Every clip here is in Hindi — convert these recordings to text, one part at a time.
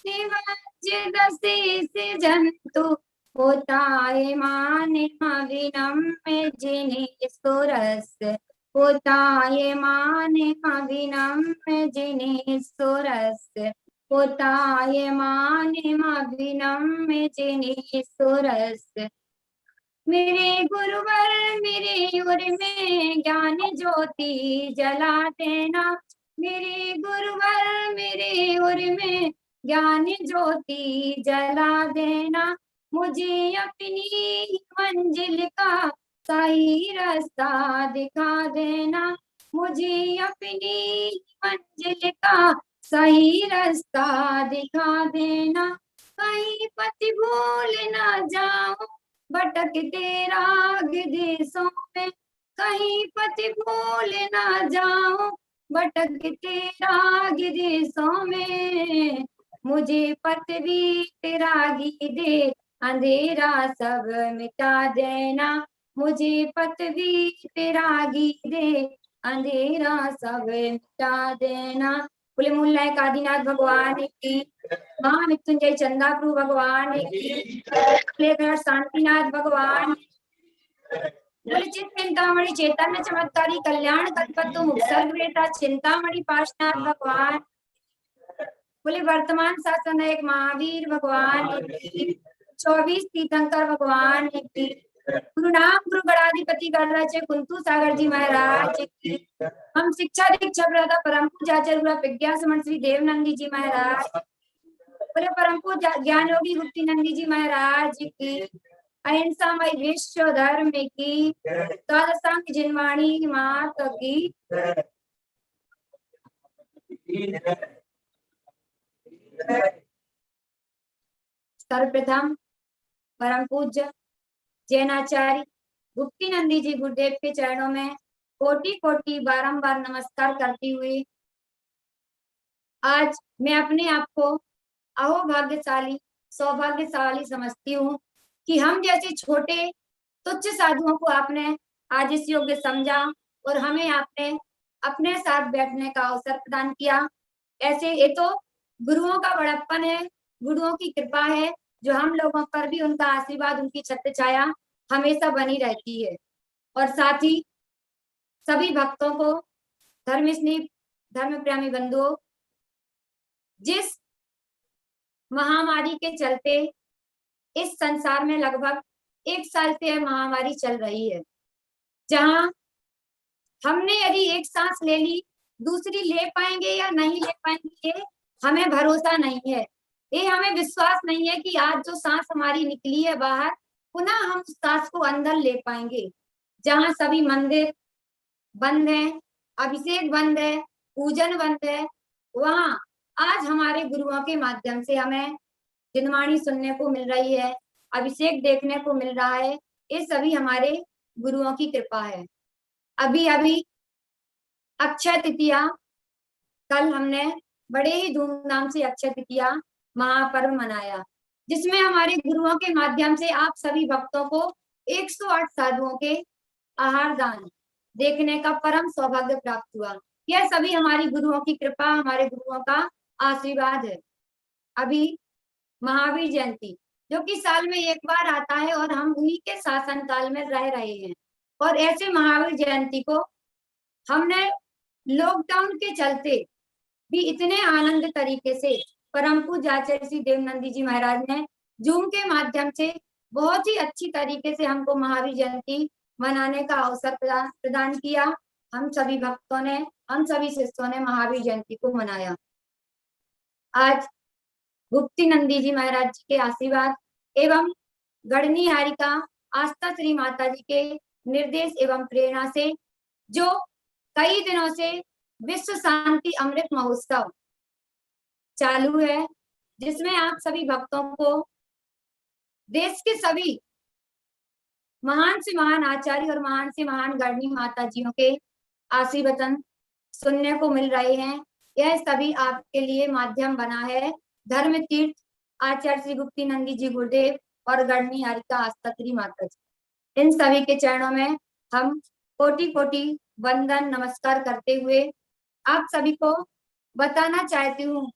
निमज्जित जंतु होता है माने विनम्र जिन्हें सुरस होता है माने विनम्र जिन्हें सुरस होता है माने विनम्र जिन्हें सुरस। मेरे गुरुवर मेरे उर में ज्ञान ज्योति जला देना। मेरे गुरुवर मेरे उर में ज्ञान ज्योति जला देना। मुझे अपनी मंजिल का सही रास्ता दिखा देना। मुझे अपनी मंजिल का सही रास्ता दिखा देना। कहीं पथ भूल ना जाऊं भटकते राग देशों में। कहीं पथ भूल ना जाऊं भटकते राग देशों में। मुझे पथ भी रागी दे अंधेरा सब मिटा देना। मुझे पथ भी रागी दे अंधेरा सब मिटा देना। बोले मुल्ला कादीनाथ भगवान की, महामृत्युंजय चंदा प्रभु भगवान की, शांतिनाथ भगवान, बोले चिंतामणि चैतन्य चमत्कारी कल्याण कल्पतु मुक्सर्गवेता चिंतामणि पाशनाथ भगवान। बोले वर्तमान शासन एक महावीर भगवान की, 24 तीर्थंकर भगवान की, गुरु नाम गुरु गणाधिपति गणराज्य कुंतु सागर जी महाराज की। हम शिक्षा दीक्षा प्रदाता परम पूज्य आचार्य गुरु प्रज्ञा समन श्री देवनंदी जी महाराज। बोले परम पूज्य ज्ञान योगी गुप्ती नंदी जी महाराज की। अहिंसा मई विश्व धर्म की, द्वादशांग जिनवाणी मात की। सर्वप्रथम परम पूज्य जैनाचार्य गुप्ती नंदी जी गुरुदेव के चरणों में कोटि कोटि बारंबार नमस्कार करती हुई आज मैं अपने आप को अहोभाग्यशाली सौभाग्यशाली समझती हूँ कि हम जैसे छोटे तुच्छ साधुओं को आपने आज इस योग्य समझा और हमें आपने अपने साथ बैठने का अवसर प्रदान किया। ऐसे ये तो गुरुओं का बड़प्पन है, गुरुओं की कृपा है जो हम लोगों पर भी उनका आशीर्वाद उनकी छत्र छाया हमेशा बनी रहती है। और साथ ही सभी भक्तों को धर्मस्नेही धर्म प्रेमी बंधुओं, जिस महामारी के चलते इस संसार में लगभग 1 साल से महामारी चल रही है, जहां हमने यदि एक सांस ले ली दूसरी ले पाएंगे या नहीं ले पाएंगे ये हमें भरोसा नहीं है। ये हमें विश्वास नहीं है कि आज जो सांस हमारी निकली है बाहर पुनः हम सांस को अंदर ले पाएंगे। जहां सभी मंदिर बंद है, अभिषेक बंद है, पूजन बंद है, वहां आज हमारे गुरुओं के माध्यम से हमें जिनवाणी सुनने को मिल रही है, अभिषेक देखने को मिल रहा है। ये सभी हमारे गुरुओं की कृपा है। अभी अभी अक्षय तृतीया, कल हमने बड़े ही धूमधाम से अक्षय तृतीया महापर्व मनाया, जिसमें हमारे गुरुओं के माध्यम से आप सभी भक्तों को 108 साधुओं के आहार दान देखने का परम सौभाग्य प्राप्त हुआ। यह सभी हमारी गुरुओं की कृपा, हमारे गुरुओं का आशीर्वाद है। अभी महावीर जयंती जो कि साल में एक बार आता है और हम उन्हीं के शासन काल में रह रहे हैं, और ऐसे महावीर जयंती को हमने लॉकडाउन के चलते भी इतने आनंद तरीके से परम पूज्य आचार्य श्री देवनंदी जी महाराज ने जूम के माध्यम से बहुत ही अच्छी तरीके से हमको महावीर जयंती मनाने का अवसर प्रदान किया। हम सभी भक्तों ने, हम सभी शिष्यों ने महावीर जयंती को मनाया। आज गुप्ती नंदी जी महाराज जी के आशीर्वाद एवं गढ़नी हारिका आस्था श्री माता जी के निर्देश एवं प्रेरणा से जो कई दिनों से विश्व शांति अमृत महोत्सव चालू है, जिसमें आप सभी भक्तों को देश के सभी महान से महान आचार्य और महान से महान गढ़नी माता जियों के आशीर्वचन सुनने को मिल रहे हैं। यह सभी आपके लिए माध्यम बना है धर्म तीर्थ आचार्य श्री गुप्ती नंदी जी गुरुदेव और गढ़नी हारिका आस्था श्री माता जी। इन सभी के चरणों में हम कोटि कोटि वंदन नमस्कार करते हुए आप सभी को बताना चाहती हूँ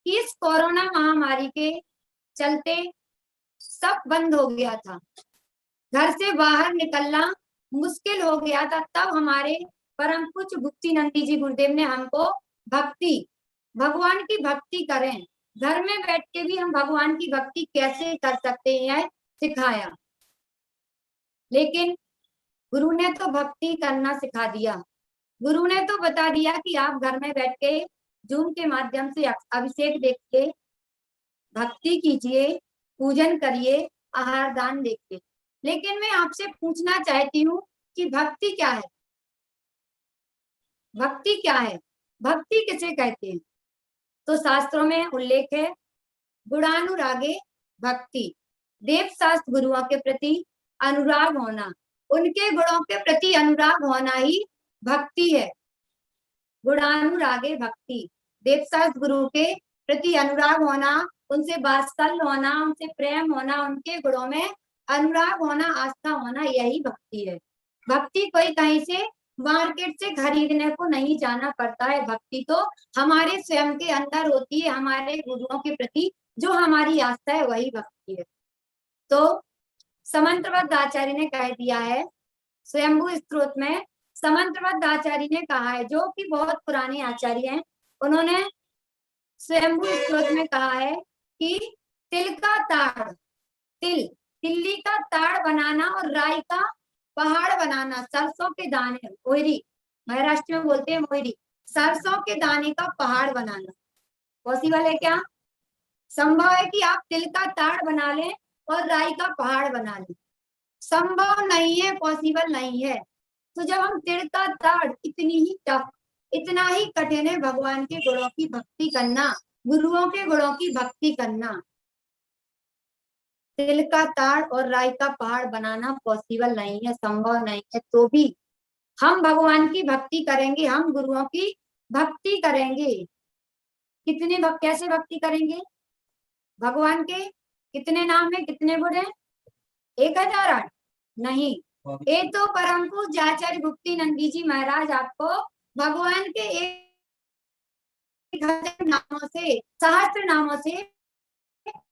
कि इस कोरोना महामारी के चलते सब बंद हो गया था, घर से बाहर निकलना मुश्किल हो गया था, तब हमारे परम पूज्य भुक्ति नंदी जी गुरुदेव ने हमको भगवान की भक्ति करें, घर में बैठ के भी हम भगवान की भक्ति कैसे कर सकते हैं सिखाया। लेकिन गुरु ने तो भक्ति करना सिखा दिया, गुरु ने तो बता दिया कि आप घर में बैठ के जूम के माध्यम से अभिषेक देख के भक्ति कीजिए, पूजन करिए, आहार दान देखिए। लेकिन मैं आपसे पूछना चाहती हूँ कि भक्ति क्या है? भक्ति क्या है? भक्ति किसे कहते हैं? तो शास्त्रों में उल्लेख है, गुणानुरागे भक्ति, देव शास्त्र गुरुओं के प्रति अनुराग होना, उनके गुणों के प्रति अनुराग होना ही भक्ति है। गुणानुरागे भक्ति, देव शास्त्र गुरु के प्रति अनुराग होना, उनसे वात्सल्य होना, उनसे प्रेम होना, उनके गुणों में अनुराग होना, आस्था होना, यही भक्ति है। भक्ति कोई कहीं से मार्केट से खरीदने को नहीं जाना पड़ता है, भक्ति तो हमारे स्वयं के अंदर होती है, हमारे गुरुओं के प्रति जो हमारी आस्था है वही भक्ति है। तो समंत्रबद्ध आचार्य ने कह दिया है, स्वयंभू स्तोत्र में समंत्रबद्ध आचार्य ने कहा है, जो कि बहुत पुराने आचार्य हैं, उन्होंने स्वयंभू स्तोत्र में कहा है कि तिल का ताड़, तिल्ली का ताड़ बनाना और राई का पहाड़ बनाना, सरसों के दाने, मोहरी महाराष्ट्र में बोलते हैं मोहरी, सरसों के दाने का पहाड़ बनाना पॉसिबल है क्या? संभव है कि आप तिल का ताड़ बना लें और राई का पहाड़ बना लें? संभव नहीं है, पॉसिबल नहीं है। तो जब हम तिल का ताड़, इतनी ही टफ, इतना ही कठिन है भगवान के गुणों की भक्ति करना, गुरुओं के गुणों की भक्ति करना, तिल का ताड़ और राई का पहाड़ बनाना पॉसिबल नहीं है, संभव नहीं है, तो भी हम भगवान की भक्ति करेंगे, हम गुरुओं की भक्ति करेंगे। कितने कैसे भक्ति करेंगे? भगवान के कितने नाम है, कितने गुण है? 1008 नहीं, ये तो परम पूज्य आचार्य भुक्ति नंदी जी महाराज आपको भगवान के 1000 नामों से, सहस्त्र नामों से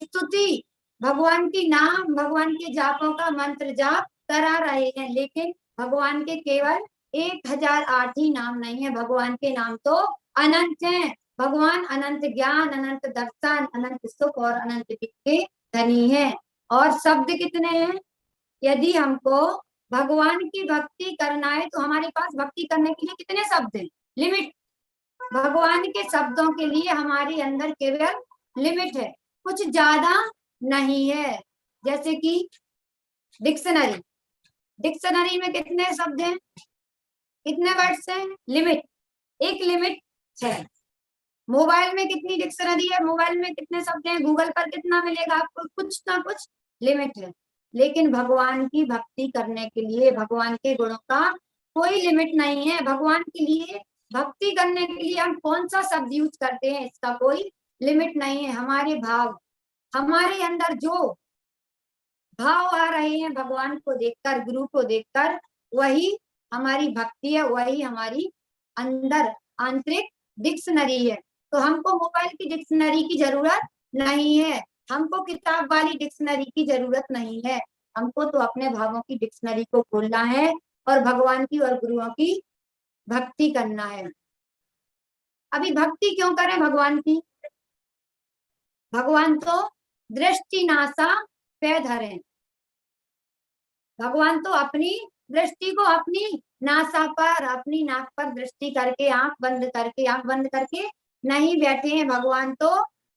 स्तुति, भगवान की नाम, भगवान के जापों का मंत्र जाप करा रहे हैं। लेकिन भगवान के केवल 1008 ही नाम नहीं है, भगवान के नाम तो अनंत हैं। भगवान अनंत ज्ञान, अनंत दर्शन, अनंत सुख और अनंत विद्या धनी है। और शब्द कितने हैं? यदि हमको भगवान की भक्ति करना है तो हमारे पास भक्ति करने के लिए कितने शब्द हैं? लिमिट। भगवान के शब्दों के लिए हमारे अंदर केवल लिमिट है, कुछ ज्यादा नहीं है। जैसे कि डिक्शनरी, डिक्शनरी में कितने शब्द हैं, कितने वर्ड्स हैं? लिमिट, एक लिमिट है। मोबाइल में कितनी डिक्शनरी है, मोबाइल में कितने शब्द हैं, गूगल पर कितना मिलेगा आपको? कुछ ना कुछ लिमिट है। लेकिन भगवान की भक्ति करने के लिए भगवान के गुणों का कोई लिमिट नहीं है। भगवान के लिए भक्ति करने के लिए हम कौन सा शब्द यूज करते हैं, इसका कोई लिमिट नहीं है। हमारे भाव, हमारे अंदर जो भाव आ रहे हैं भगवान को देखकर, गुरु को देखकर, वही हमारी भक्ति है, वही हमारी अंदर आंतरिक डिक्शनरी है। तो हमको मोबाइल की डिक्शनरी की जरूरत नहीं है, हमको किताब वाली डिक्शनरी की जरूरत नहीं है। हमको तो अपने भावों की डिक्शनरी को खोलना है और भगवान की और गुरुओं की भक्ति करना है। अभी भक्ति क्यों करें भगवान की? भगवान तो दृष्टि नासा पे धरे, भगवान तो अपनी दृष्टि को अपनी नासा पर, अपनी नाक पर दृष्टि करके, आंख बंद करके नहीं बैठे हैं। भगवान तो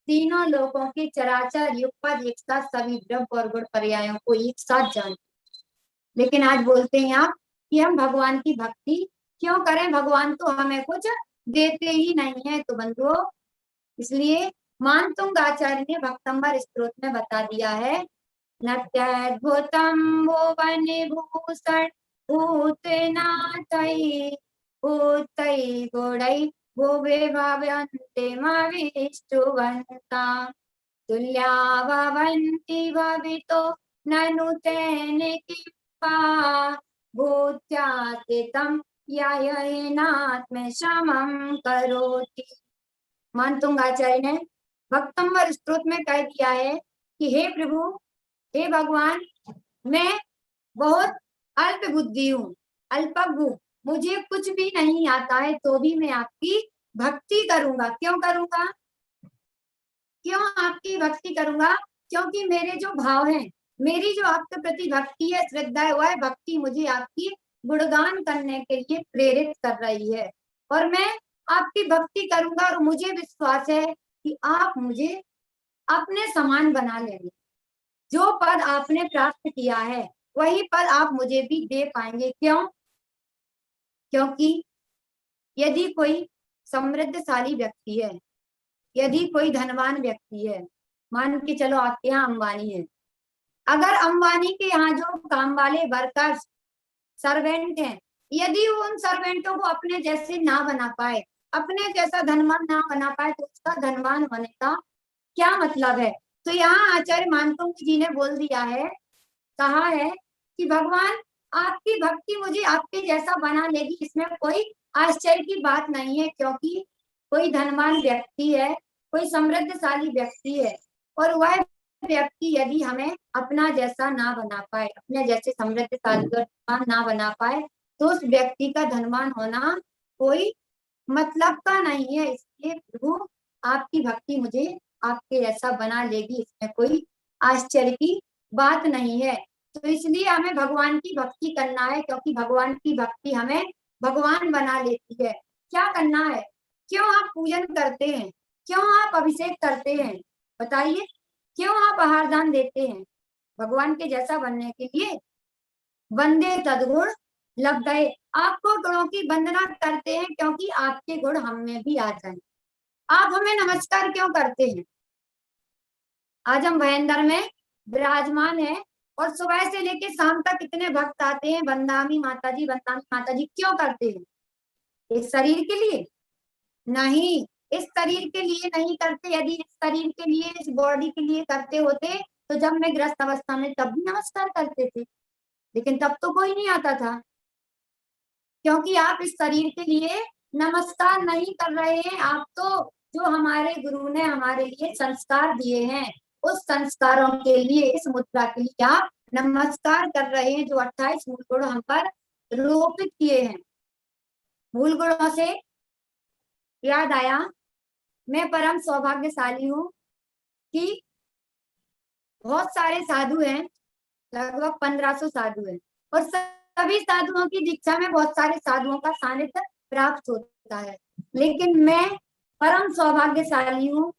तीनों लोकों के चराचर युगपद एक साथ सभी द्रव्य और गुण पर्यायों को एक साथ जानते। लेकिन आज बोलते हैं आप कि हम भगवान की भक्ति क्यों करें, भगवान तो हमें कुछ देते ही नहीं है। तो बंधुओं, इसलिए मानतुंग आचार्य ने भक्तंबर स्तोत्र में बता दिया है, नत्यद्भुतं भुवन भूषण भूतनाथै भूतै गुणै भुवे भवन्तिमविष्टुवन्ता तुल्या भवन्ति भवितो ननु तेन किंवा भूत्यातीतं ययेनात्मशमं करोति। मानतुंग आचार्य ने भक्तंबर स्तोत्र में कह दिया है कि हे प्रभु, हे भगवान, मैं बहुत अल्प बुद्धि हूँ, अल्पज्ञ हूँ, मुझे कुछ भी नहीं आता है, तो भी मैं आपकी भक्ति करूंगा। क्यों करूंगा? क्यों आपकी भक्ति करूंगा? क्योंकि मेरे जो भाव हैं, मेरी जो आपके प्रति भक्ति है, श्रद्धा है, वह भक्ति मुझे आपकी गुणगान करने के लिए प्रेरित कर रही है। और मैं आपकी भक्ति करूंगा और मुझे विश्वास है कि आप मुझे अपने समान बना लेंगे। जो पद आपने प्राप्त किया है वही पद आप मुझे भी दे पाएंगे। क्यों? क्योंकि यदि कोई समृद्धशाली व्यक्ति है, यदि कोई धनवान व्यक्ति है, मान के चलो आपके यहाँ अंबानी है, अगर अंबानी के यहाँ जो काम वाले वर्कर्स, सर्वेंट हैं, यदि वो उन सर्वेंटों को अपने जैसे ना बना पाए, अपने जैसा धनवान ना बना पाए, तो उसका धनवान होने का क्या मतलब है? तो यहाँ आचार्य मानकुंग जी ने बोल दिया है, कहा है कि भगवान, आपकी भक्ति मुझे आपके जैसा बना लेगी, इसमें कोई आश्चर्य की बात नहीं है। क्योंकि कोई धनवान व्यक्ति है, कोई समृद्धशाली व्यक्ति है, और वह व्यक्ति यदि हमें अपना जैसा ना बना पाए, अपने जैसे समृद्धशाली और धनवान ना बना पाए, तो उस व्यक्ति का धनवान होना कोई मतलब का नहीं है। इसलिए प्रभु, आपकी भक्ति मुझे आपके जैसा बना लेगी, इसमें कोई आश्चर्य की बात नहीं है। तो इसलिए हमें भगवान की भक्ति करना है, क्योंकि भगवान की भक्ति हमें भगवान बना लेती है। क्या करना है? क्यों आप पूजन करते हैं? क्यों आप अभिषेक करते हैं? बताइए, क्यों आप आहार दान देते हैं? भगवान के जैसा बनने के लिए। वंदे तदगुण लग गए, आपको गुणों की वंदना करते हैं क्योंकि आपके गुण हम में भी आ जाए। आप हमें नमस्कार क्यों करते हैं? आज हम भयंदर में विराजमान है और सुबह से लेकर शाम तक कितने भक्त आते हैं, वंदामी माता जी, वंदामी माता जी। क्यों करते हैं? इस शरीर के लिए नहीं, इस शरीर के लिए नहीं करते। यदि इस शरीर के लिए, इस बॉडी के लिए करते होते, तो जब मैं ग्रस्त अवस्था में तब भी नमस्कार करते थे, लेकिन तब तो कोई नहीं आता था। क्योंकि आप इस शरीर के लिए नमस्कार नहीं कर रहे हैं, आप तो जो हमारे गुरु ने हमारे लिए संस्कार दिए हैं, उस संस्कारों के लिए, इस मुद्रा के लिए आप नमस्कार कर रहे हैं, जो 28 मूल गुण हम पर रोपित किए हैं। मूल गुणों से याद आया, मैं परम सौभाग्यशाली हूँ कि बहुत सारे साधु हैं, लगभग 1500 साधु हैं, और सभी साधुओं की दीक्षा में बहुत सारे साधुओं का सानिध्य प्राप्त होता है। लेकिन मैं परम सौभाग्यशाली हूँ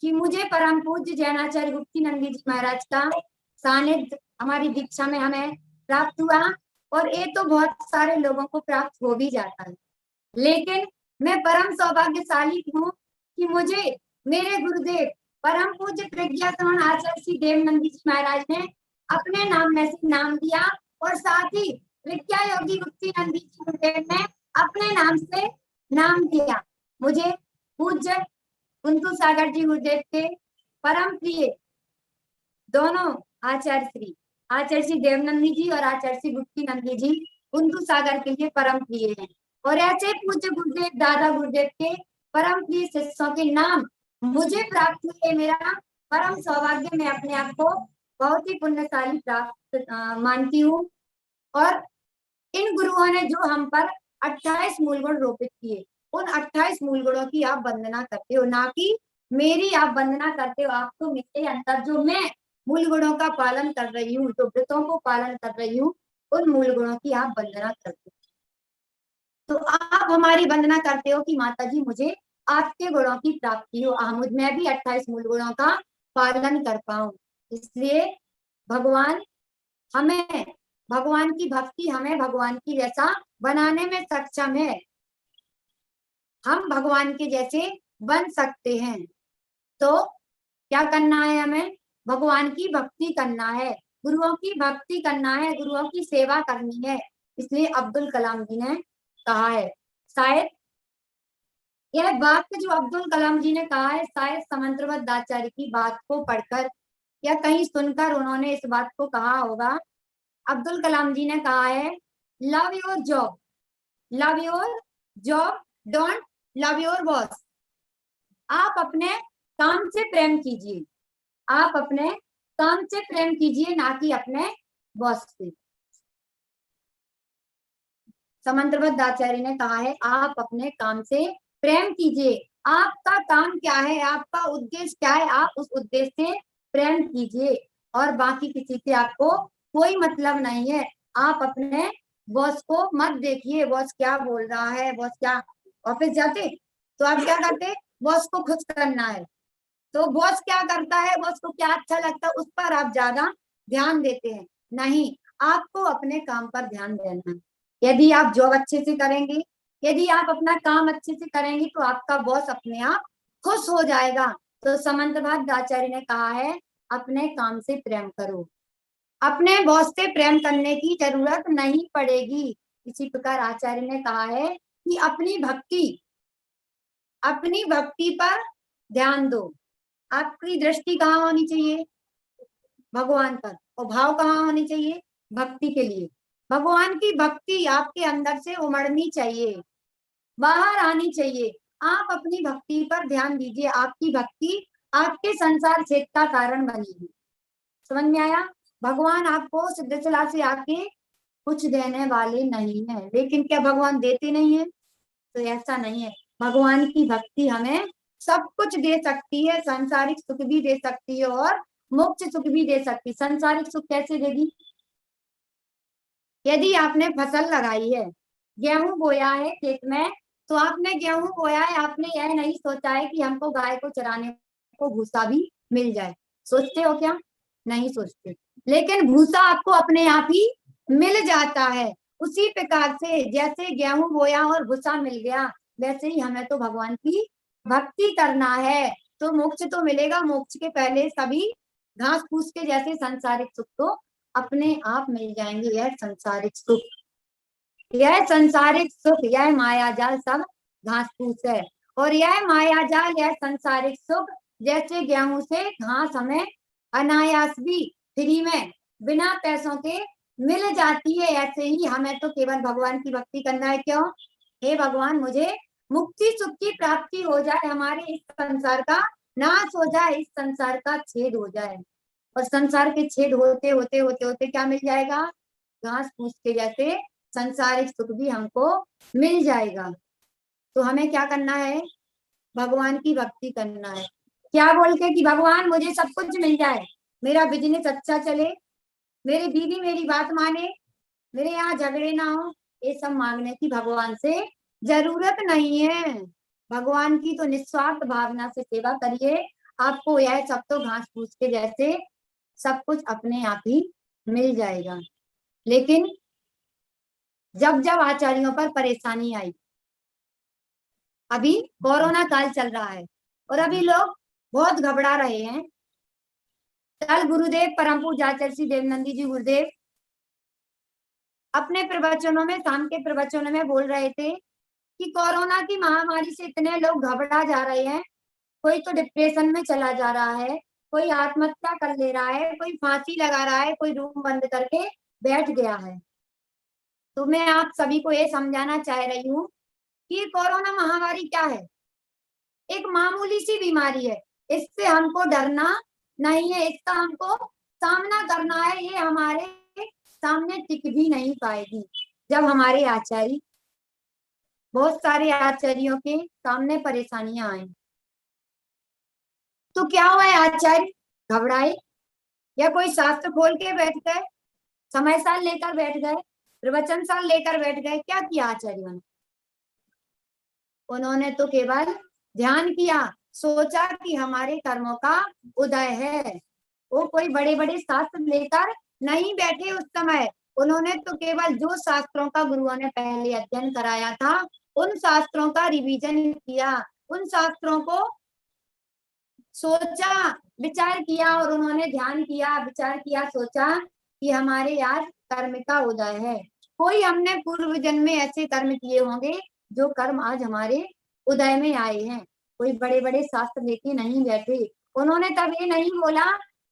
कि मुझे परम पूज्य जैनाचार्य गुप्ती नंदी जी महाराज का सानिध्य हमारी दीक्षा में हमें प्राप्त हुआ, और ये तो बहुत सारे लोगों को प्राप्त हो भी जाता है। लेकिन मैं परम सौभाग्यशाली हूँ कि मुझे मेरे गुरुदेव परम पूज्य प्रज्ञा श्रवण आचार्य श्री देवनंदी जी महाराज ने अपने नाम में से नाम दिया, और साथ ही विद्या योगी गुप्ती नंदी जी गुरुदेव ने अपने नाम से नाम दिया। मुझे पूज्य कुंतु सागर जी गुरुदेव के परम प्रिय दोनों आचार्य श्री देवनंदी जी और आचार्य श्री गुप्ती नंदी जी कुंतु सागर के लिए परम प्रिय हैं। और ऐसे पूज्य गुरुदेव दादा गुरुदेव के परम प्रिय शिष्यों के नाम मुझे प्राप्त हुए, मेरा परम सौभाग्य। मैं अपने आप को बहुत ही पुण्यशाली प्राप्त मानती हूँ। और इन गुरुओं ने जो हम पर 28 मूल गुण रोपित किए, उन 28 मूल गुणों की आप वंदना करते हो, ना कि मेरी आप वंदना करते हो। आपको मेरे अंदर जो मैं मूल गुणों का पालन कर रही हूँ, जो व्रतों को पालन कर रही हूँ, उन मूल गुणों की आप वंदना करते हो। तो आप हमारी वंदना करते हो कि माता जी मुझे आपके गुणों की प्राप्ति हो, मुझ में भी 28 मूल गुणों का पालन कर पाऊं। इसलिए भगवान हमें, भगवान की भक्ति हमें भगवान की जैसा बनाने में सक्षम है। हम भगवान के जैसे बन सकते हैं। तो क्या करना है? हमें भगवान की भक्ति करना है, गुरुओं की भक्ति करना है, गुरुओं की सेवा करनी है। इसलिए अब्दुल कलाम जी ने कहा है, शायद यह वाक्य जो अब्दुल कलाम जी ने कहा है, शायद समंतरवत आचार्य की बात को पढ़कर या कहीं सुनकर उन्होंने इस बात को कहा होगा। अब्दुल कलाम जी ने कहा है, love your job, love your job, don't love your boss. आप अपने काम से प्रेम कीजिए, आप अपने काम से प्रेम कीजिए, ना कि अपने बॉस से। समंतबद्ध आचार्य ने कहा है आप अपने काम से प्रेम कीजिए। आपका काम क्या है, आपका उद्देश्य क्या है, आप उस उद्देश्य से प्रेम कीजिए, और बाकी किसी से आपको कोई मतलब नहीं है। आप अपने बॉस को मत देखिए, बॉस क्या बोल रहा है, बॉस क्या, ऑफिस जाते तो आप क्या करते, बॉस को खुश करना है, तो बॉस क्या करता है, बॉस को क्या अच्छा लगता है, उस पर आप ज्यादा ध्यान देते हैं। नहीं, आपको अपने काम पर ध्यान देना है। यदि आप जॉब अच्छे से करेंगे, यदि आप अपना काम अच्छे से करेंगे, तो आपका बॉस अपने आप खुश हो जाएगा। तो समंतबद्ध आचार्य ने कहा है अपने काम से प्रेम करो, अपने बॉस से प्रेम करने की जरूरत नहीं पड़ेगी। इसी प्रकार आचार्य ने कहा है कि अपनी भक्ति पर ध्यान दो। आपकी दृष्टि कहाँ होनी चाहिए, भगवान पर, और भाव कहाँ होने चाहिए, भक्ति के लिए। भगवान की भक्ति आपके अंदर से उमड़नी चाहिए, बाहर आनी चाहिए। आप अपनी भक्ति पर ध्यान दीजिए, आपकी भक्ति आपके संसार क्षेत्र का कारण बनेगी। समझ में आया? भगवान आपको सिद्धशला से आके कुछ देने वाले नहीं है, लेकिन क्या भगवान देते नहीं है? तो ऐसा नहीं है, भगवान की भक्ति हमें सब कुछ दे सकती है, सांसारिक सुख भी दे सकती है और मोक्ष सुख भी दे सकती है। सांसारिक सुख कैसे देगी? यदि आपने फसल लगाई है, गेहूं बोया है खेत में, तो आपने गेहूं बोया है, आपने यह नहीं सोचा है कि हमको गाय को चराने को भूसा भी मिल जाए। सोचते हो क्या? नहीं सोचते। लेकिन भूसा आपको अपने आप ही मिल जाता है। उसी प्रकार से जैसे गेहूं बोया और भूसा मिल गया, वैसे ही हमें तो भगवान की भक्ति करना है, तो मोक्ष तो मिलेगा। मोक्ष के पहले सभी घास फूस के जैसे सांसारिक सुख तो अपने आप मिल जाएंगे। यह संसारिक सुख, यह संसारिक सुख, यह माया जाल सब घास फूस है। और यह माया जाल, यह संसारिक सुख, जैसे गेहूं से घास हमें अनायास भी फ्री में बिना पैसों के मिल जाती है, ऐसे ही हमें तो केवल भगवान की भक्ति करना है। क्यों? हे भगवान, मुझे मुक्ति सुख की प्राप्ति हो जाए, हमारे इस संसार का नाश हो जाए, इस संसार का छेद हो जाए। और संसार के छेद होते होते होते होते क्या मिल जाएगा? घास फूस के जैसे संसारिक सुख भी हमको मिल जाएगा। तो हमें क्या करना है? भगवान की भक्ति करना है। क्या बोल के कि भगवान मुझे सब कुछ मिल जाए, मेरा बिजनेस अच्छा चले, मेरी बीवी मेरी बात माने, मेरे यहाँ झगड़े ना हो, ये सब मांगने की भगवान से जरूरत नहीं है। भगवान की तो निस्वार्थ भावना से सेवा करिए, आपको यह सब तो घास फूस के जैसे सब कुछ अपने आप ही मिल जाएगा। लेकिन जब जब आचार्यों पर परेशानी आई, अभी कोरोना काल चल रहा है और अभी लोग बहुत घबरा रहे हैं। कल गुरुदेव परम पूज्य आचार्य श्री देवनंदी जी गुरुदेव अपने प्रवचनों में, शाम के प्रवचनों में बोल रहे थे कि कोरोना की महामारी से इतने लोग घबरा जा रहे हैं, कोई तो डिप्रेशन में चला जा रहा है, कोई आत्महत्या कर ले रहा है, कोई फांसी लगा रहा है, कोई रूम बंद करके बैठ गया है। तो मैं आप सभी को ये समझाना चाह रही हूँ कि कोरोना महामारी क्या है? एक मामूली सी बीमारी है, इससे हमको डरना नहीं है, इसका हमको सामना करना है। ये हमारे सामने टिक भी नहीं पाएगी। जब हमारे आचार्य, बहुत सारे आचार्यों के सामने परेशानियां आई, तो क्या हुआ है? आचार्य घबराए या कोई शास्त्र खोल के बैठ गए, समय साल लेकर बैठ गए, प्रवचन साल लेकर बैठ गए? क्या किया आचार्यों ने? उन्होंने तो केवल ध्यान किया, सोचा कि हमारे कर्मों का उदय है। वो कोई बड़े बड़े शास्त्र लेकर नहीं बैठे उस समय। उन्होंने तो केवल जो शास्त्रों का गुरुओं ने पहले अध्ययन कराया था, उन शास्त्रों का रिवीजन किया, उन शास्त्रों को सोचा, विचार किया, और उन्होंने ध्यान किया, विचार किया, सोचा कि हमारे आज कर्म का उदय है। कोई हमने पूर्व जन्म में ऐसे कर्म किए होंगे जो कर्म आज हमारे उदय में आए हैं। कोई बड़े बड़े शास्त्र लेके नहीं बैठे। उन्होंने तब ये नहीं बोला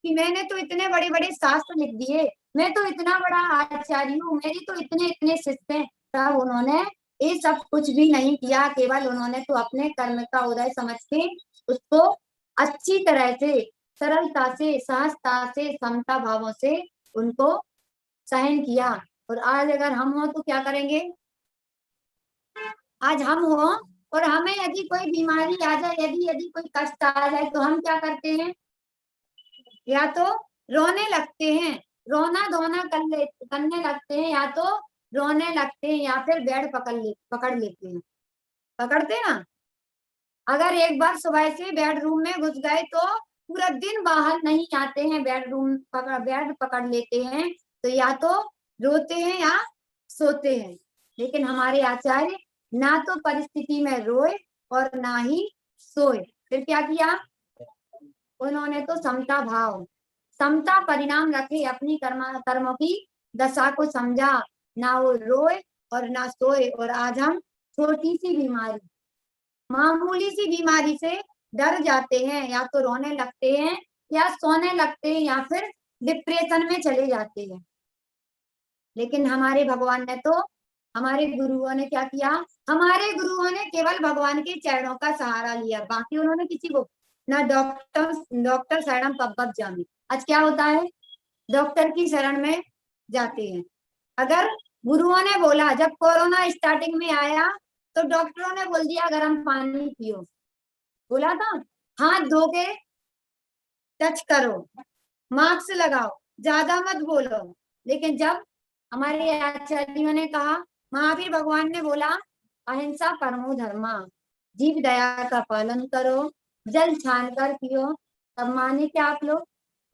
कि मैंने तो इतने बड़े बड़े शास्त्र लिख दिए, मैं तो इतना बड़ा आचार्य हूँ, मेरी तो इतने इतने शिष्य हैं। तब उन्होंने ये सब कुछ भी नहीं किया, केवल उन्होंने तो अपने कर्म का उदय समझ के उसको अच्छी तरह से, सरलता से, सहजता से, समता भावों से उनको सहन किया। और आज अगर हम हो तो क्या करेंगे? आज हम हो और हमें यदि कोई बीमारी आ जाए, यदि यदि कोई कष्ट आ जाए, तो हम क्या करते हैं? या तो रोने लगते हैं, रोना धोना करने लगते हैं, या तो रोने लगते हैं, या फिर बेड पकड़ लेते हैं। पकड़ते ना? अगर एक बार सुबह से बेडरूम में घुस गए तो पूरा दिन बाहर नहीं आते हैं, बेड पकड़ लेते हैं, तो या तो रोते हैं या सोते हैं। लेकिन हमारे आचार्य ना तो परिस्थिति में रोए और ना ही सोए, फिर क्या किया? उन्होंने तो समता परिणाम रखे, अपनी कर्मों की दशा को समझा, ना वो रोए और ना सोए। और आज हम छोटी सी बीमारी, मामूली सी बीमारी से डर जाते हैं, या तो रोने लगते हैं, या सोने लगते हैं, या फिर डिप्रेशन में चले जाते हैं। लेकिन हमारे भगवान ने तो, हमारे गुरुओं ने क्या किया? हमारे गुरुओं ने केवल भगवान के चरणों का सहारा लिया, बाकी उन्होंने किसी को ना डॉक्टर शरणम पब्बत जामी। आज क्या होता है? डॉक्टर की शरण में जाते हैं। अगर गुरुओं ने बोला, जब कोरोना स्टार्टिंग में आया तो डॉक्टरों ने बोल दिया गर्म पानी पियो, बोला था हाथ धो के टच करो, मास्क लगाओ, ज्यादा मत बोलो। लेकिन जब हमारे आचार्यों ने कहा, महावीर भगवान ने बोला अहिंसा परमो धर्मा, जीव दया का पालन करो, जल छान कर पियो, तब माने क्या आप लोग?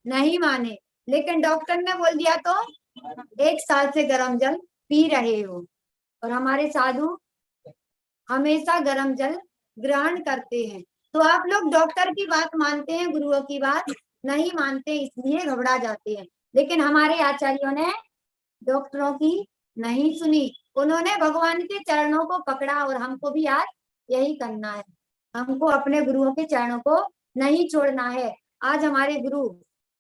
नहीं माने। लेकिन डॉक्टर ने बोल दिया तो 1 साल से गर्म जल पी रहे हो। और हमारे साधु हमेशा गर्म जल ग्रहण करते हैं। तो आप लोग डॉक्टर की बात मानते हैं, गुरुओं की बात नहीं मानते, इसलिए घबरा जाते हैं। लेकिन हमारे आचार्यों ने डॉक्टरों की नहीं सुनी, उन्होंने भगवान के चरणों को पकड़ा। और हमको भी आज यही करना है, हमको अपने गुरुओं के चरणों को नहीं छोड़ना है। आज हमारे गुरु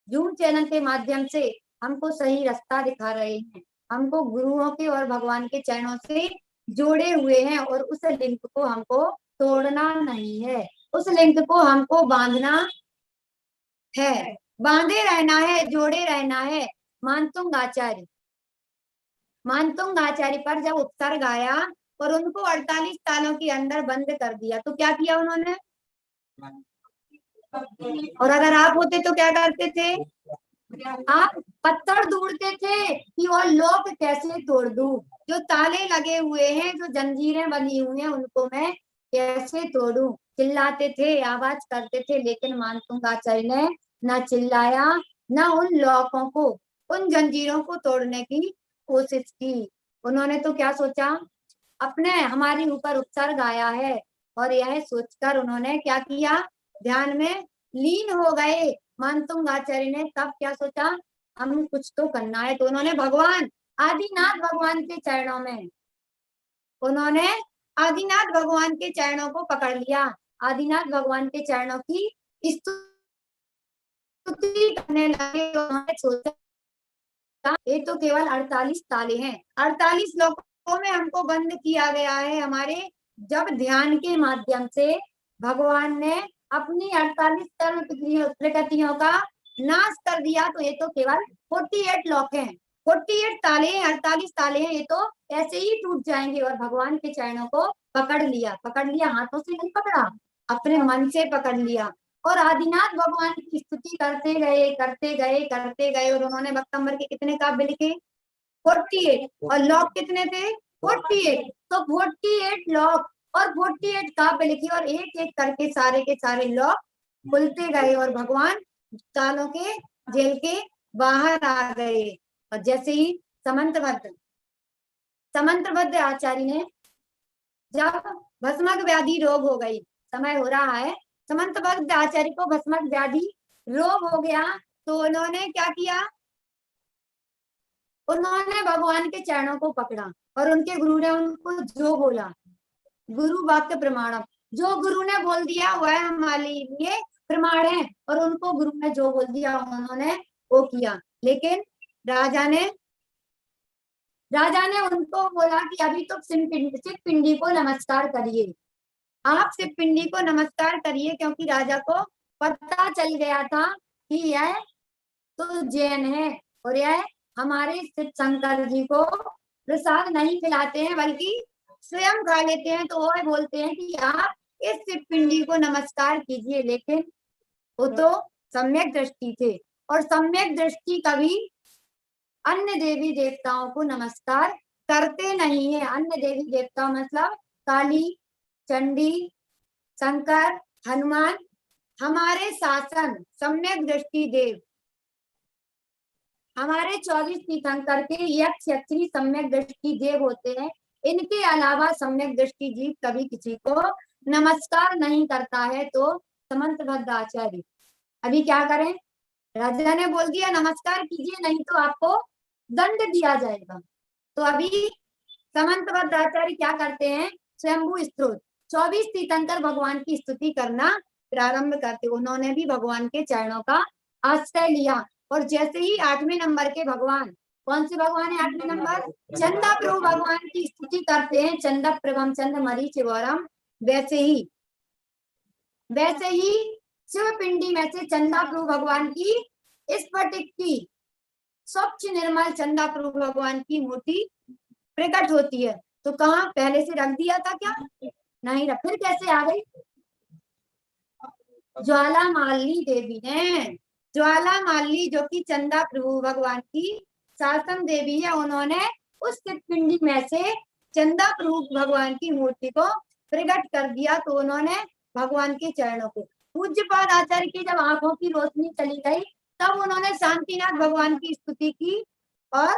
जूम चैनल के माध्यम से हमको सही रास्ता दिखा रहे हैं, हमको गुरुओं के और भगवान के चरणों से जोड़े हुए हैं, और उस लिंक को हमको तोड़ना नहीं है, उस लिंक को हमको बांधना है, बांधे रहना है, जोड़े रहना है। मानतुंग आचार्य पर जब उपसर्ग आया और उनको 48 सालों के अंदर बंद कर दिया, तो क्या किया उन्होंने? और अगर आप होते तो क्या करते थे? आप पत्थर ढूंढते थे कि वो लॉक कैसे तोड़ दूं, जो ताले लगे हुए हैं, जो जंजीरें बनी हुई हैं, उनको मैं कैसे तोड़ूं। चिल्लाते थे, आवाज करते थे, लेकिन मानतुंग आचार्य ने ना चिल्लाया, ना उन लॉकों को, उन जंजीरों को तोड़ने की कोशिश की। उन्होंने तो क्या सोचा? अपने हमारे ऊपर उपसर्ग आया है, और यह सोचकर उन्होंने क्या किया? ध्यान में लीन हो गए। मानतुंग आचार्य ने तब क्या सोचा? हम कुछ तो करना है। तो उन्होंने भगवान आदिनाथ भगवान के चरणों में, उन्होंने आदिनाथ भगवान के चरणों को पकड़ लिया, आदिनाथ भगवान के चरणों की स्तुति करने लगे। उन्होंने सोचा ये तो केवल 48 ताले हैं, 48 लोकों में हमको बंद किया गया है। हमारे जब ध्यान के माध्यम से भगवान ने अपनी 48 कर्म प्रकृतियों का नाश कर दिया, तो ये तो केवल 48 लोक हैं, 48 ताले हैं, 48 ताले हैं, ये तो ऐसे ही टूट जाएंगे। और भगवान के चरणों को पकड़ लिया, हाथों से नहीं पकड़ा, अपने मन से पकड़ लिया। और आदिनाथ भगवान की स्तुति करते गए, और उन्होंने वक्तंबर के कितने काव्य लिखे? 48। और लोक कितने थे? 48। तो 48 लोक और 48 काव्य लिखे, और एक एक करके सारे के सारे लोक खुलते गए, और भगवान तालों के जेल के बाहर आ गए। और जैसे ही समंतभद्र आचार्य ने, जब भस्मक व्याधि रोग हो गई, समय हो रहा है, समंतभद्र आचार्य को भस्मक व्याधि रोग हो गया, तो उन्होंने क्या किया? उन्होंने भगवान के चरणों को पकड़ा, और उनके गुरु ने उनको जो बोला, गुरु वाक्य प्रमाणम, जो गुरु ने बोल दिया वह हमारे लिए प्रमाण है। और उनको गुरु ने जो बोल दिया उन्होंने वो किया। लेकिन राजा ने उनको बोला कि अभी तो शिव पिंडी को नमस्कार करिए, आप शिव पिंडी को नमस्कार करिए, क्योंकि राजा को पता चल गया था कि यह तो जैन है और यह हमारे शिव शंकर जी को प्रसाद नहीं खिलाते हैं बल्कि स्वयं खा लेते हैं। तो वो बोलते हैं कि आप इस शिव पिंडी को नमस्कार कीजिए। लेकिन वो तो सम्यक दृष्टि थे और सम्यक दृष्टि कभी अन्य देवी देवताओं को नमस्कार करते नहीं है। अन्य देवी देवताओं मतलब काली, चंडी, शंकर, हनुमान, हमारे शासन सम्यक दृष्टि देव, हमारे 24 तीर्थंकर के यक्ष यक्षिणी सम्यक दृष्टि देव होते हैं। इनके अलावा सम्यक दृष्टि जीव कभी किसी को नमस्कार नहीं करता है। तो समंत भद्राचार्य अभी क्या करें, राजा ने बोल दिया नमस्कार कीजिए नहीं तो आपको दंड दिया जाएगा। तो अभी समंत भद्राचार्य क्या करते हैं, स्वयंभू स्त्रोत 24 तीर्थंकर भगवान की स्तुति करना प्रारंभ करते। उन्होंने भी भगवान के चरणों का आश्रय लिया और जैसे ही 8वें नंबर के भगवान, कौन से भगवान है 8वें नंबर, चंदा प्रभु भगवान की स्तुति करते हैं, चंदा प्रभम चंद मरीच वरम, वैसे ही शिव पिंडी में से चंदा प्रभु भगवान की स्फटिक की स्वच्छ निर्मल चंदा प्रभु भगवान की मूर्ति प्रकट होती है। तो कहाँ पहले से रख दिया था क्या, नहीं रख, फिर कैसे आ गई, ज्वाला मालिनी देवी ने, ज्वाला मालिनी जो कि चंदा प्रभु भगवान की शासन देवी है, उन्होंने उस पिंडी में से चंदा प्रभु भगवान की मूर्ति को प्रकट कर दिया। तो उन्होंने भगवान के चरणों को, पूज्यपाद आचार्य की जब आंखों की रोशनी चली गई तब उन्होंने शांतिनाथ भगवान की स्तुति की और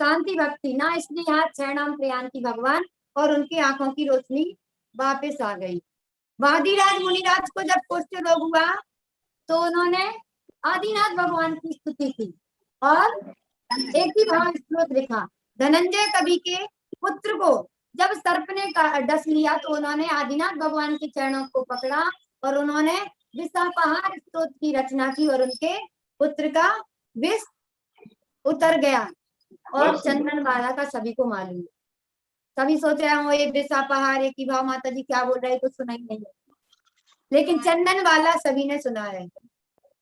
शांति भक्ति ना स्नेहात शरणाम प्रयांति भगवान, और उनकी आंखों की रोशनी वापस आ गई। वादिराज मुनिराज को जब कुष्ठ रोग हुआ तो उन्होंने आदिनाथ भगवान की स्तुति की और एक ही भाव स्त्रोत लिखा। धनंजय कवि के पुत्र को जब सर्प ने डस लिया तो उन्होंने आदिनाथ भगवान के चरणों को पकड़ा और उन्होंने विषापहार स्त्रोत की रचना की और उनके पुत्र का विष उतर गया। और चंदन वाला का सभी को मालूम है, सभी सोच रहे हो ये विषापहार एक ही भाव माता जी क्या बोल रहे कुछ सुना ही नहीं है, लेकिन चंदन वाला सभी ने सुना है।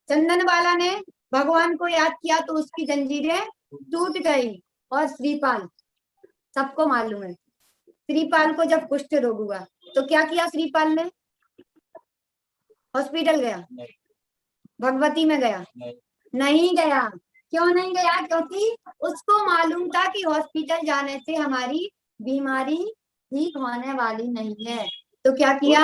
चंदन वाला ने भगवान को याद किया तो उसकी जंजीरें टूट गई। और श्रीपाल सबको मालूम है, श्रीपाल को जब कुष्ठ रोग हुआ तो क्या किया श्रीपाल ने, हॉस्पिटल गया, भगवती में गया, नहीं गया। क्यों नहीं गया, क्योंकि उसको मालूम था कि हॉस्पिटल जाने से हमारी बीमारी ठीक होने वाली नहीं है। तो क्या किया,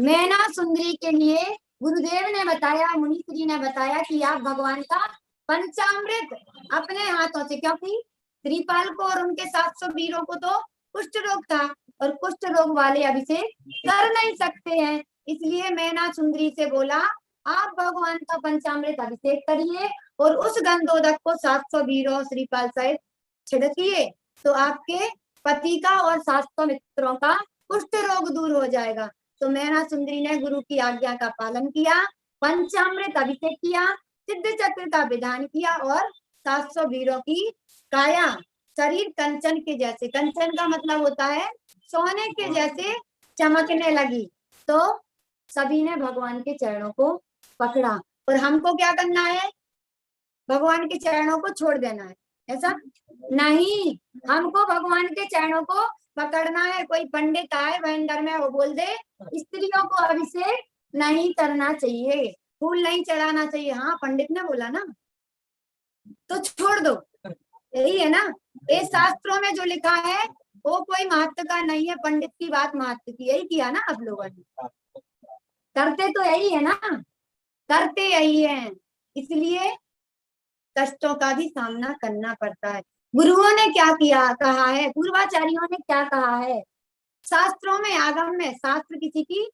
मैना सुंदरी के लिए गुरुदेव ने बताया, मुनीश्री ने बताया कि आप भगवान का पंचामृत अपने हाथों से, क्योंकि श्रीपाल को और उनके 700 वीरों को तो कुष्ठ रोग था और कुष्ठ रोग वाले अभिषेक कर नहीं सकते हैं, इसलिए मैना सुंदरी से बोला आप भगवान का पंचामृत अभिषेक करिए और उस गंधोदक को 700 वीरों श्रीपाल सहित छिड़किए तो आपके पति का और 700 मित्रों का कुष्ठ रोग दूर हो जाएगा। तो मैना सुंदरी ने गुरु की आज्ञा का पालन किया, पंचामृत अभिषेक किया, सिद्ध चक्र का विधान किया और 700 वीरों की काया शरीर कंचन के जैसे, कंचन का मतलब होता है सोने के जैसे चमकने लगी। तो सभी ने भगवान के चरणों को पकड़ा और हमको क्या करना है, भगवान के चरणों को छोड़ देना है, ऐसा नहीं, हमको भगवान के चरणों को पकड़ना है। कोई पंडित आए महेंद्र में वो बोल दे स्त्रियों को अभिषेक नहीं करना चाहिए, फूल नहीं चढ़ाना चाहिए, हाँ पंडित ने बोला ना तो छोड़ दो, यही है ना। ये शास्त्रों में जो लिखा है वो कोई महत्व का नहीं है, पंडित की बात महत्व की, यही किया ना आप लोगों ने, करते तो यही है ना, करते यही है, इसलिए कष्टों का भी सामना करना पड़ता है। गुरुओं ने क्या किया कहा है, पूर्वाचार्यों ने क्या कहा है, शास्त्रों में आगम में, शास्त्र किसी की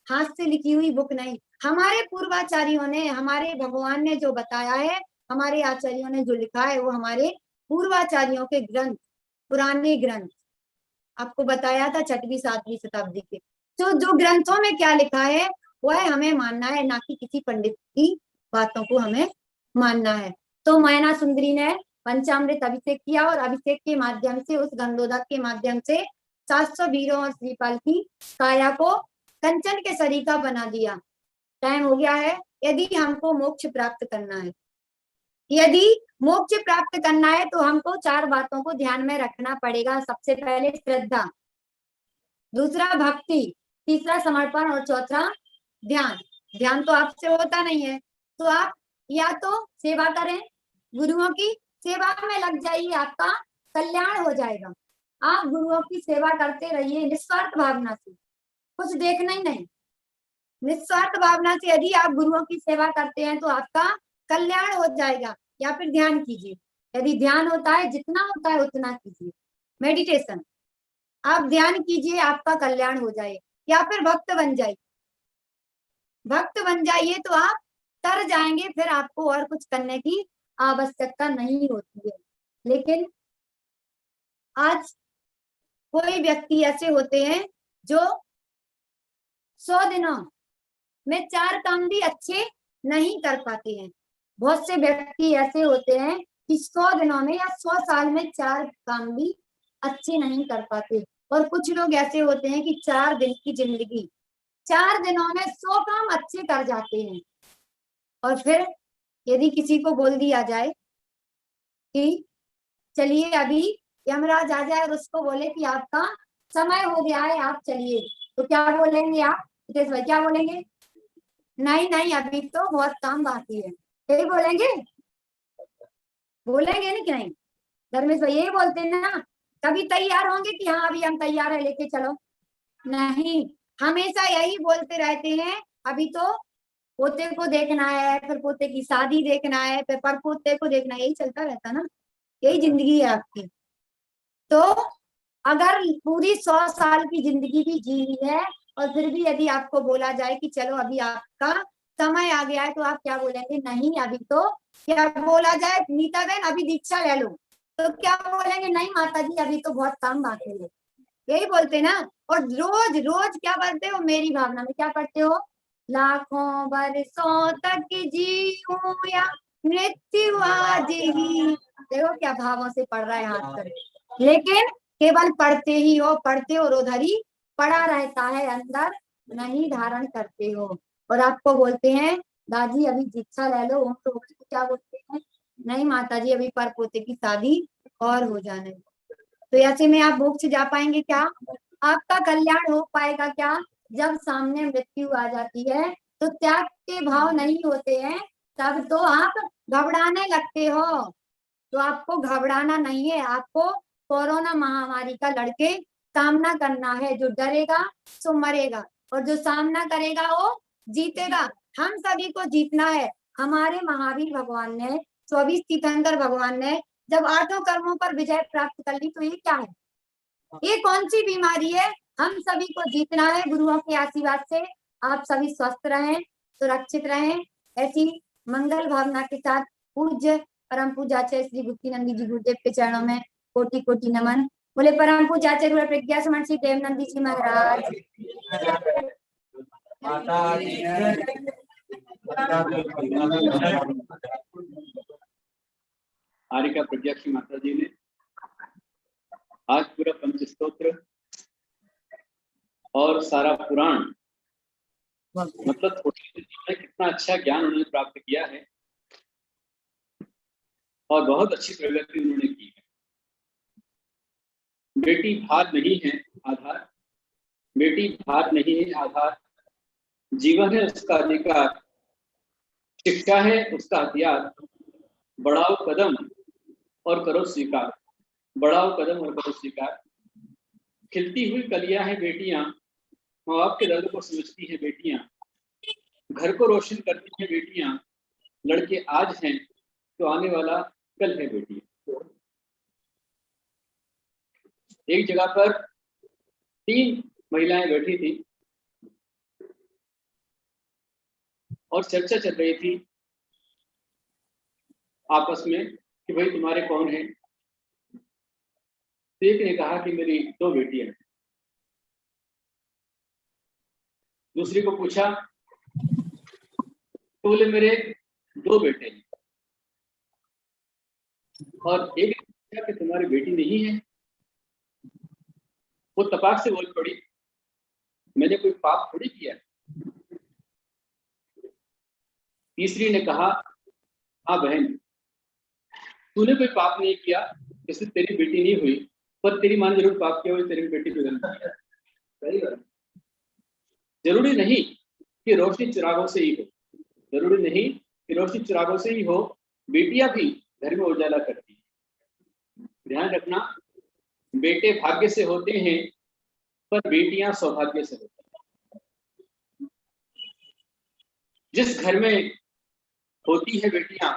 हाथ से लिखी हुई बुक नहीं, हमारे पूर्वाचार्यों ने, हमारे भगवान ने जो बताया है, हमारे आचार्यों ने जो लिखा है वो हमारे पूर्वाचार्यों के ग्रंथ, पुराने ग्रंथ आपको बताया था 6वीं 7वीं शताब्दी के, तो जो ग्रंथों में क्या लिखा है वह हमें मानना है, ना कि किसी पंडित की बातों को हमें मानना है। तो मैना सुंदरी ने पंचामृत अभिषेक किया और अभिषेक के माध्यम से, उस गंधोदक के माध्यम से 700 वीरों और श्रीपाल की काया को कंचन के सरीका बना दिया। टाइम हो गया है। यदि हमको मोक्ष प्राप्त करना है, यदि मोक्ष प्राप्त करना है तो हमको 4 बातों को ध्यान में रखना पड़ेगा। सबसे पहले श्रद्धा, दूसरा भक्ति, तीसरा समर्पण और चौथा ध्यान। ध्यान तो आपसे होता नहीं है, तो आप या तो सेवा करें, गुरुओं की सेवा में लग जाइए, आपका कल्याण हो जाएगा। आप गुरुओं की सेवा करते रहिए निस्वार्थ भावना से, कुछ देखना ही नहीं। निस्वार्थ भावना से यदि आप गुरुओं की सेवा करते हैं तो आपका कल्याण हो जाएगा। या फिर ध्यान कीजिए, यदि ध्यान होता है जितना होता है उतना कीजिए। मेडिटेशन, आप ध्यान कीजिए, आपका कल्याण हो जाए। या फिर भक्त बन जाइए, भक्त बन जाइए तो आप तर जाएंगे, फिर आपको और कुछ करने की आवश्यकता नहीं होती है। लेकिन आज कोई व्यक्ति ऐसे होते हैं जो 100 दिनों में 4 काम भी अच्छे नहीं कर पाते हैं। बहुत से व्यक्ति ऐसे होते हैं कि 100 दिनों में या 100 साल में 4 काम भी अच्छे नहीं कर पाते। और कुछ लोग ऐसे होते हैं कि 4 दिन की जिंदगी, 4 दिनों में 100 काम अच्छे कर जाते हैं। और फिर यदि किसी को बोल दिया जाए कि चलिए अभी यमराज आ जाए और उसको बोले कि आपका समय हो गया है, आप चलिए, तो क्या बोलेंगे आप हितेश भाई, क्या बोलेंगे? नहीं नहीं, अभी तो बहुत काम बाकी है, यही बोलेंगे? बोलेंगे नहीं कि नहीं? धर्मेश भाई यही बोलते हैं ना। कभी तैयार होंगे कि हाँ अभी हम तैयार है, लेके चलो? नहीं, हमेशा यही बोलते रहते हैं अभी तो पोते को देखना है, फिर पोते की शादी देखना है, फिर पर पोते को देखना है, यही चलता रहता ना। यही जिंदगी है आपकी। तो अगर पूरी 100 साल की जिंदगी भी जी ली है और फिर भी यदि आपको बोला जाए कि चलो अभी आपका समय आ गया है, तो आप क्या बोलेंगे? नहीं अभी तो, क्या बोला जाए नीता बहन अभी दीक्षा ले लो, तो क्या बोलेंगे? नहीं माता जी अभी तो बहुत काम बाकी है, यही बोलते ना। और रोज रोज क्या पढ़ते हो? मेरी भावना में क्या पढ़ते हो? लाखों बरसों तक जीऊं या मृत्यु आज ही। देखो क्या भावों से पढ़ रहा है हाथ कर। लेकिन केवल पढ़ते ही हो, पढ़ते हो और उधर ही पड़ा रहता है, अंदर नहीं धारण करते हो। और आपको बोलते हैं दादी अभी दीक्षा ले लो, हम तो क्या बोलते हैं? नहीं माता जी अभी पर पोते की शादी और हो जाने। तो ऐसे में आप मोक्ष जा पाएंगे क्या? आपका कल्याण हो पाएगा क्या? जब सामने मृत्यु आ जाती है तो त्याग के भाव नहीं होते हैं, तब तो आप घबराने लगते हो। तो आपको घबराना नहीं है, आपको कोरोना महामारी का लड़के सामना करना है। जो डरेगा सो मरेगा, और जो सामना करेगा वो जीतेगा। हम सभी को जीतना है। हमारे महावीर भगवान ने, 24 तीर्थंकर भगवान ने जब 8 कर्मों पर विजय प्राप्त कर ली, तो ये क्या है? ये कौन सी बीमारी है? हम सभी को जीतना है गुरुओं के आशीर्वाद से। आप सभी स्वस्थ रहें, सुरक्षित रहें। ऐसी मंगल भावना के साथ पूज्य परम पूज्याचार्य श्री गुप्तीनंदी जी गुरुदेव के चरणों में कोटि कोटि नमन। बोले परम पूज्याचार्य प्रज्ञा समन श्री देवनंदी जी महाराज। आरिका प्रज्ञा माता जी ने आज पूरा पंचस्तोत्र और सारा पुराण, मतलब थोड़ी में कितना अच्छा ज्ञान उन्होंने प्राप्त किया है और बहुत अच्छी प्रगति उन्होंने की है। बेटी भार नहीं है आधार, बेटी भार नहीं है आधार, जीवन है उसका अधिकार, शिक्षा है उसका हथियार, बढ़ाओ कदम और करो स्वीकार, बढ़ाओ कदम और करो स्वीकार। खिलती हुई कलियां हैं बेटियां, माँ बाप के दर्द को समझती हैं बेटियां, घर को रोशन करती हैं बेटियां, लड़के आज हैं तो आने वाला कल है बेटियां। एक जगह पर 3 महिलाएं बैठी थी और चर्चा चल रही थी आपस में कि भाई तुम्हारे कौन है? एक ने कहा कि मेरी 2 बेटियां हैं। दूसरी को पूछा तो बोले मेरे 2 बेटे हैं। और एक ने पूछा कि तुम्हारी बेटी नहीं है? वो तपाक से बोल पड़ी मैंने कोई पाप थोड़ी किया। तीसरी ने कहा, हाँ बहन, तूने कोई पाप नहीं किया, इससे तेरी बेटी नहीं हुई, पर तेरी मां ने जरूर पाप किया, तेरी बेटी को जन्म दिया। सही बात। जरूरी नहीं कि रोशनी चिरागों से ही हो, जरूरी नहीं कि रोशनी चिरागों से ही हो, बेटियां भी घर में उजाला करती हैं। ध्यान रखना, बेटे भाग्य से होते हैं, पर बेटियां सौभाग्य से होती हैं। जिस घर में होती है बेटियां,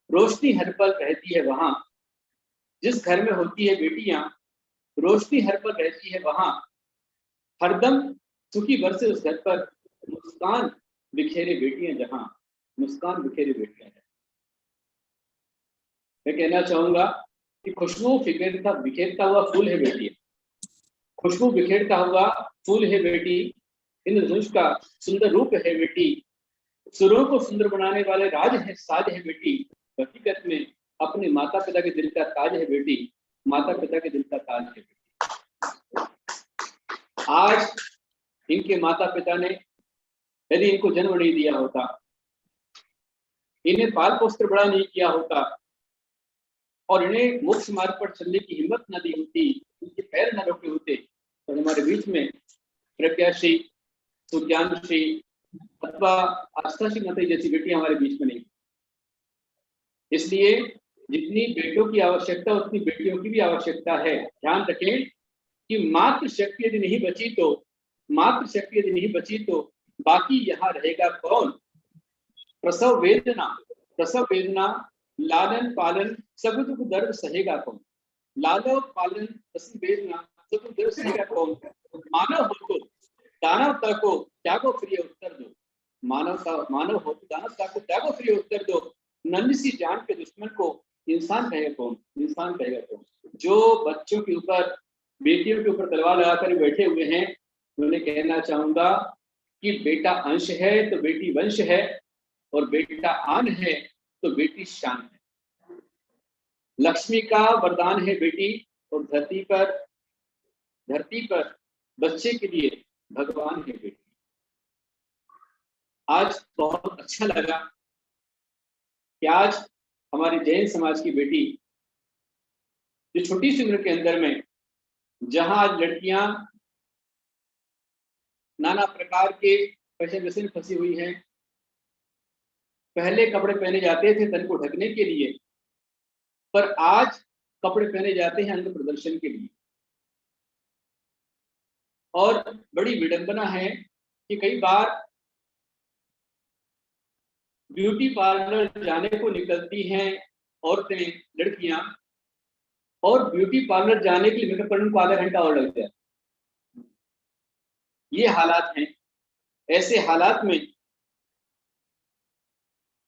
रोशनी हर पल रहती है वहां। जिस घर में होती है बेटियां, रोशनी हर पल रहती है वहां। हरदम सुखी बरसे उस घर पर, मुस्कान बिखेरे बेटियां जहां, मुस्कान बिखेरे बेटियां जहां। मैं कहना चाहूंगा कि खुशबू बिखेरता हुआ फूल है बेटी, खुशबू बिखेरता हुआ फूल है बेटी, इंद्रधनुष का सुंदर रूप है बेटी, सुरों को सुंदर बनाने वाले साज है बेटी। हकीकत में अपने माता पिता के दिल का ताज है बेटी, माता पिता के दिल का ताज है बेटी। आज इनके माता पिता ने यदि इनको जन्म नहीं दिया होता, इन्हें पाल पोषण बड़ा नहीं किया होता, और इन्हें मोक्ष मार्ग पर चलने की हिम्मत न दी होती, इनके पैर न रोके होते, तो हमारे बीच में प्रज्ञाश्री, सुज्ञानश्री अथवा आस्थाश्री माता जैसी बेटियां हमारे बीच में नहीं। इसलिए जितनी बेटों की आवश्यकता, उतनी बेटियों की भी आवश्यकता है। ध्यान रखें कि मातृशक्ति यदि नहीं बची तो, मातृशक्ति यदि नहीं बची तो बाकी यहाँ रहेगा कौन? प्रसव वेदना, लालन पालन सब दुख दर्द सहेगा कौन? लालन पालन प्रसव वेदना सब दुख दर्द सहेगा कौन? मानव हो तो दानवता को त्यागो प्रिय उत्तर दो, मानव हो तो दानवता को त्यागो प्रिय उत्तर दो, नन्ही सी जान के दुश्मन को इंसान कहेगा कौन? इंसान कहेगा कौन? जो बच्चों के ऊपर, बेटियों के ऊपर तलवार लगाकर बैठे हुए हैं, उन्हें कहना चाहूंगा कि बेटा अंश है तो बेटी वंश है, और बेटा आन है तो बेटी शान है। लक्ष्मी का वरदान है बेटी, और धरती पर बच्चे के लिए भगवान है बेटी। आज बहुत अच्छा लगा कि आज हमारी जैन समाज की बेटी, जो छोटी सी उम्र के अंदर में, जहां आज लड़कियां नाना प्रकार के पैसे में फंसी हुई हैं। पहले कपड़े पहने जाते थे तन को ढकने के लिए, पर आज कपड़े पहने जाते हैं अंग प्रदर्शन के लिए। और बड़ी विडंबना है कि कई बार ब्यूटी पार्लर जाने को निकलती हैं औरतें, लड़कियां, और ब्यूटी पार्लर जाने के लिए मेकअप करने को आधा घंटा और लगता है। ये हालात हैं। ऐसे हालात में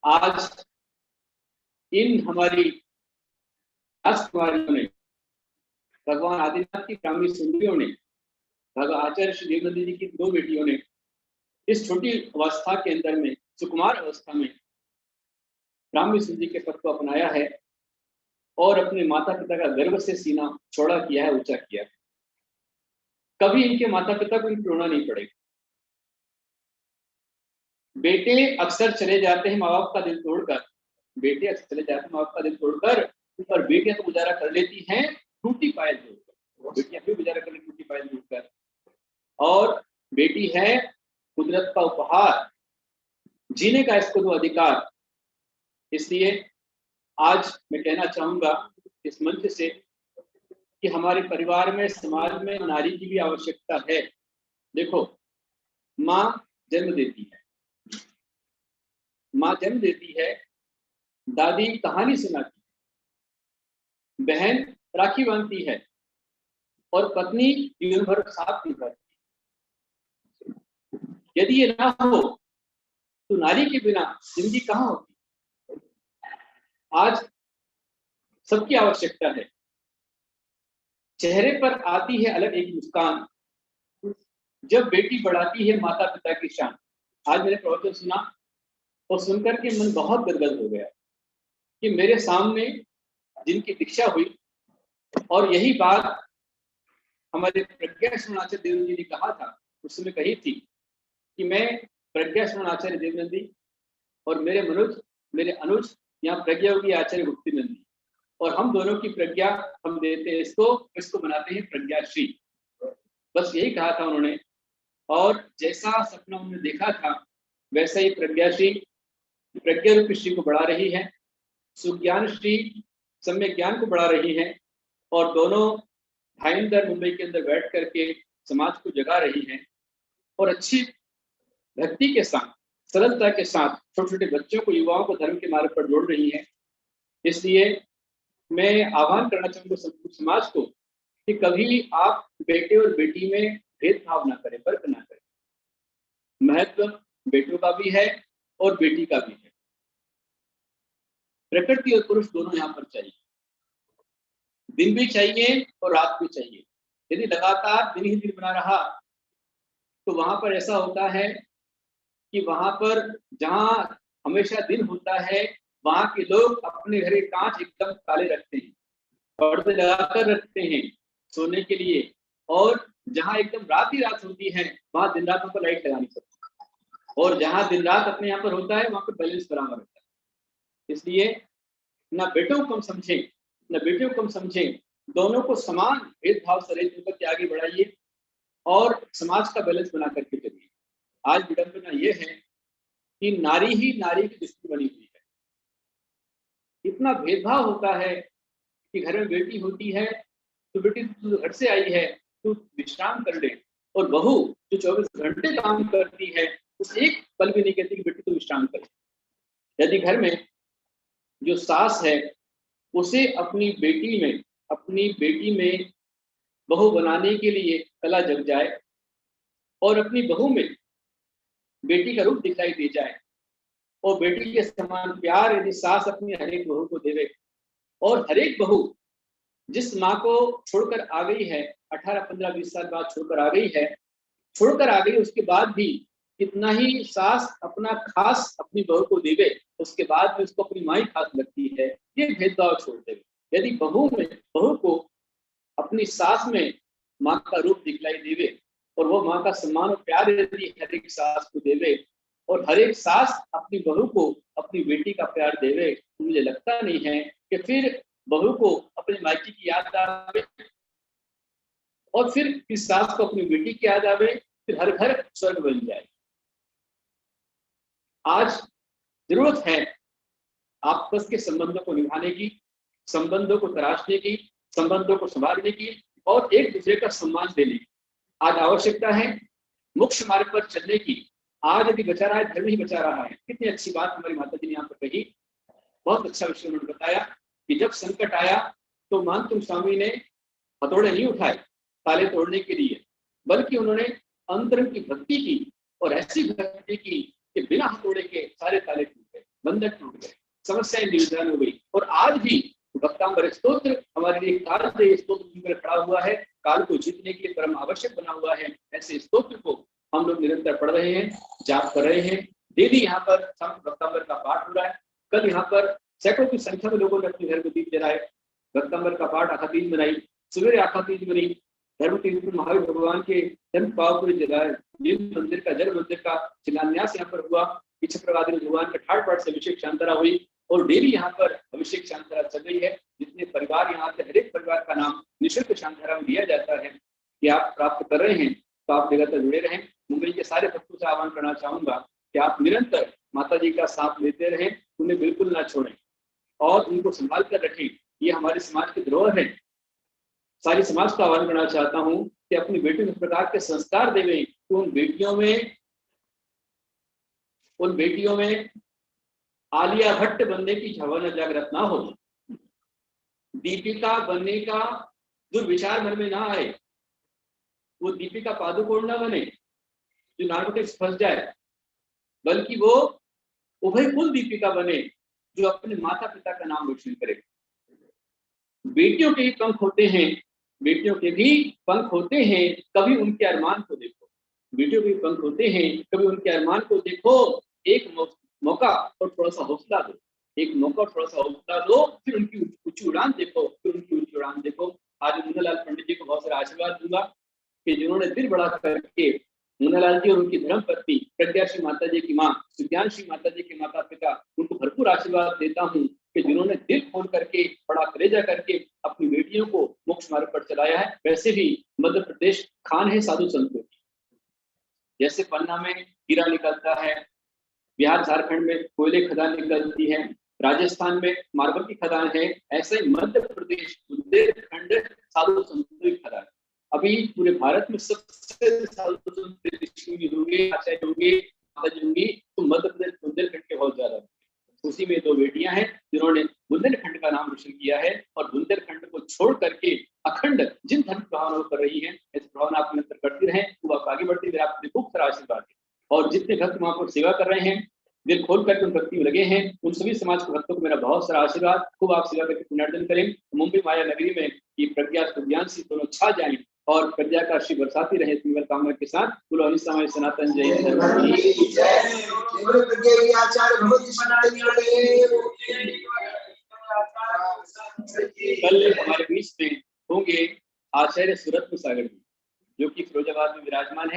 आज इन हमारी राजकुमारियों ने, भगवान आदिनाथ की ब्राह्मी सुंदरियों ने, भगवान आचार्य श्री देवनंदी जी की 2 बेटियों ने इस छोटी अवस्था के अंदर में, सुकुमार अवस्था में, ब्राह्मी सुंदरी के पद को अपनाया है और अपने माता पिता का गर्व से सीना चौड़ा किया है, ऊंचा किया है। कभी इनके माता पिता को इनको रोना नहीं पड़ेगा। बेटे अक्सर चले जाते हैं माँ बाप का दिल तोड़कर, बेटे अक्सर चले जाते हैं माँ बाप का दिल तोड़कर, पर बेटियां तो गुजारा कर लेती हैं टूटी पायल जोड़कर, बेटियां भी गुजारा कर लेती टूटी पायल जोड़कर। और बेटी है कुदरत का उपहार, जीने का इसको दो अधिकार। इसलिए आज मैं कहना चाहूंगा इस मंच से कि हमारे परिवार में, समाज में नारी की भी आवश्यकता है। देखो, माँ जन्म देती है, माँ जन्म देती है, दादी कहानी सुनाती है, बहन राखी बांधती है, और पत्नी जीवन भर साथ निभाती है। यदि ये ना हो तो नारी के बिना जिंदगी कहाँ होती? आज सबकी आवश्यकता है। चेहरे पर आती है अलग एक मुस्कान, जब बेटी बढ़ाती है माता पिता की शान। आज मैंने प्रवचन सुना और सुनकर के मन बहुत गदगद हो गया कि मेरे सामने जिनकी दीक्षा हुई, और यही बात हमारे प्रज्ञा सिंह आचार्य देवनंदी जी ने कहा था, उस समय कही थी कि मैं प्रज्ञा सिंह आचार्य देवनंदी और मेरे अनुज यहाँ प्रज्ञा योगी आचार्य मुक्तिनंदी, और हम दोनों की प्रज्ञा हम देते हैं इसको बनाते हैं प्रज्ञाश्री। बस यही कहा था उन्होंने, और जैसा सपना उन्होंने देखा था वैसा ही प्रज्ञाश्री प्रज्ञा रूपी श्री को बढ़ा रही है, सुज्ञान श्री सम्यक ज्ञान को बढ़ा रही है, और दोनों भाईंदर मुंबई के अंदर बैठ करके समाज को जगा रही है, और अच्छी भक्ति के साथ सरलता के साथ छोटे छोटे बच्चों को, युवाओं को धर्म के मार्ग पर जोड़ रही है। इसलिए मैं आह्वान करना चाहूंगा समाज को कि कभी आप बेटे और बेटी में भेदभाव ना करें, फर्क ना करें। महत्व बेटों का भी है और बेटी का भी है। प्रकृति और पुरुष दोनों यहाँ पर चाहिए, दिन भी चाहिए और रात भी चाहिए। यदि लगातार दिन ही दिन बना रहा तो वहां पर ऐसा होता है कि वहां पर जहां हमेशा दिन होता है वहां के लोग अपने घरे कांच एकदम काले रखते हैं, पर्दे लगाकर रखते हैं सोने के लिए, और जहां एकदम रात ही रात होती है वहां दिन रात पर लाइट लगानी पड़ती है, और जहां दिन रात अपने यहाँ पर होता है वहां पर बैलेंस बराबर होता है। इसलिए ना बेटों को कम समझें न बेटियों को कम समझें, दोनों को समान भेदभाव से रहित होकर के आगे बढ़ाइए और समाज का बैलेंस बना करके चलिए। आज विडंबना ये है कि नारी ही नारी की दुश्मन बनी हुई है। इतना भेदभाव होता है कि घर में बेटी होती है तो बेटी तू घर से आई है तू विश्राम कर ले, और बहू जो 24 घंटे काम करती है उस एक पल भी नहीं कहती कि बेटी तू विश्राम कर। यदि घर में जो सास है उसे अपनी बेटी में बहू बनाने के लिए कला जग जाए और अपनी बहू में बेटी का रूप दिखाई दे जाए, और बेटी के समान प्यार यदि सास अपनी हर एक बहू को देवे, और हर एक बहू जिस माँ को छोड़कर आ गई है 18, 15, 20 साल बाद छोड़कर आ गई, उसके बाद भी कितना ही सास अपना खास अपनी बहू को देवे उसके बाद भी उसको अपनी माँ ही खास लगती है। ये भेदभाव छोड़ देवे। यदि बहू को अपनी सास में माँ का रूप दिखलाई देवे और वो माँ का सम्मान और प्यार यदि हर एक सास को देवे और हर एक सास अपनी बहू को अपनी बेटी का प्यार देवे, तो मुझे लगता नहीं है कि फिर बहू को अपने मायके की याद आवे और फिर इस सास को अपनी बेटी की याद आवे, फिर हर घर स्वर्ग बन जाए। आज जरूरत है आपस के संबंधों को निभाने की, संबंधों को तराशने की, संबंधों को संभालने की और एक दूसरे का सम्मान देने की। आज आवश्यकता है मोक्ष मार्ग पर चलने की। आज यदि बचा रहा है धर्म ही बचा रहा है। कितनी अच्छी बात हमारी माता जी ने यहाँ पर कही, बहुत अच्छा विषय उन्होंने बताया कि जब संकट आया तो मान स्वामी ने हथौड़े नहीं उठाए ताले तोड़ने के लिए, बल्कि उन्होंने अंतरंग की भक्ति की और ऐसी भक्ति की कि बिना हथौड़े के सारे ताले टूट गए, बंधन टूट गए, समस्याएं निवारण हो गई। और आज भी भक्तांबर स्तोत्र हमारे लिए काल से स्तोत्र खड़ा हुआ है, काल को जीतने के लिए परम आवश्यक बना हुआ है। ऐसे स्तोत्र को हम लोग निरंतर पढ़ रहे हैं, जाप कर रहे हैं। डेली यहाँ पर भक्तांबर का पाठ हो रहा है। कल यहाँ पर सैकड़ों की संख्या में लोगों ने अपने घर को दीप जलाए, भक्तांबर का पाठ आखा तीज बनाई, सवेरे आखा तीज बनी, धर्म तीर्थ महावीर भगवान के धर्म पावपुरी मंदिर का जल मंदिर का शिलान्यास यहाँ पर हुआ, पीछे प्रवादी भगवान के ठाट पाठ से अभिषेक शांतरा हुई और डेली यहाँ पर अभिषेक शांतरा चल रही है। जितने परिवार यहाँ से हर एक परिवार का नाम निःशुल्क शांतरा में दिया जाता है कि आप प्राप्त कर रहे हैं तो आप लगातार जुड़े रहें। मुंबई के सारे भक्तों से आह्वान करना चाहूंगा कि आप निरंतर माता जी का साथ लेते रहें, उन्हें बिल्कुल ना छोड़ें और उनको संभाल कर रखें। ये हमारे समाज की धरोहर है। सारी समाज का आह्वान करना चाहता हूँ कि अपनी बेटियों में प्रकार के संस्कार देवें कि उन बेटियों में आलिया भट्ट बनने की झवना जागृत ना हो, दीपिका बनने का दुर्विचार मन में ना आए, वो दीपिका पादुकोण ना बने जो नार्कोटिक्स फंस जाए, बल्कि वो उभय कुल दीपिका बने जो अपने माता पिता का नाम रोशन करे। बेटियों के भी पंख होते हैं, बेटियों के भी पंख होते हैं, कभी उनके अरमान को देखो। बेटियों के भी पंख होते हैं, कभी उनके अरमान को देखो। एक मौका और थोड़ा सा हौसला दो, एक मौका और थोड़ा सा हौसला दो, फिर उनकी ऊंची उड़ान देखो, फिर उनकी ऊंची उड़ान देखो। आज मुन्नालाल पंडित जी को बहुत सारा आशीर्वाद दूंगा कि जिन्होंने दिल बड़ा करके मुन्नालाल जी और उनकी धर्मपत्नी प्रज्ञाश्री माता जी की माँ सुज्ञानश्री माता जी के माता पिता, उनको भरपूर आशीर्वाद देता हूँ कि जिन्होंने दिल खोल करके बड़ा कलेजा करके अपनी बेटियों को मोक्ष मार्ग पर चलाया है। वैसे भी मध्य प्रदेश खान है साधु संतों की, जैसे पन्ना में हीरा निकलता है, बिहार झारखंड में कोयले खदान निकलती है, राजस्थान में मार्बल की खदान है, ऐसे ही मध्य प्रदेश बुंदेलखंड साधु संतों की खदान। अभी पूरे भारत में सबसे साधु संत ऋषि होंगे, आचार्य होंगे, माताजी होंगी, तो मध्य प्रदेश बुंदेलखंड के बहुत ज्यादा। उसी में दो बेटियां हैं जिन्होंने बुंदेलखंड का नाम रोशन किया है और बुंदेलखंड को छोड़ करके अखंड जिन धर्म प्रभावना कर रही है, इस प्रभावना आप निरंतर करती रहे, वो आप आगे बढ़ती रहे, आपको खूब सारा आशीर्वाद है। और जितने भक्त वहां पर सेवा कर रहे हैं, दिल खोल करके उन भक्ति में लगे हैं, उन सभी समाज के भक्तों को मेरा बहुत सारा आशीर्वाद। खूब आप सेवा करके पुण्यार्जन करें। मुंबई माया नगरी में ये प्रज्ञा सुज्ञान से दोनों छा जाएं और प्रज्ञा का आशीष बरसाती रहे, मंगल कामना के साथ। बोलो हरि समय सनातन जय कल हमारे बीच में होंगे आचार्य सुरत्न सागर जी, जो कि फिरोजाबाद में विराजमान है।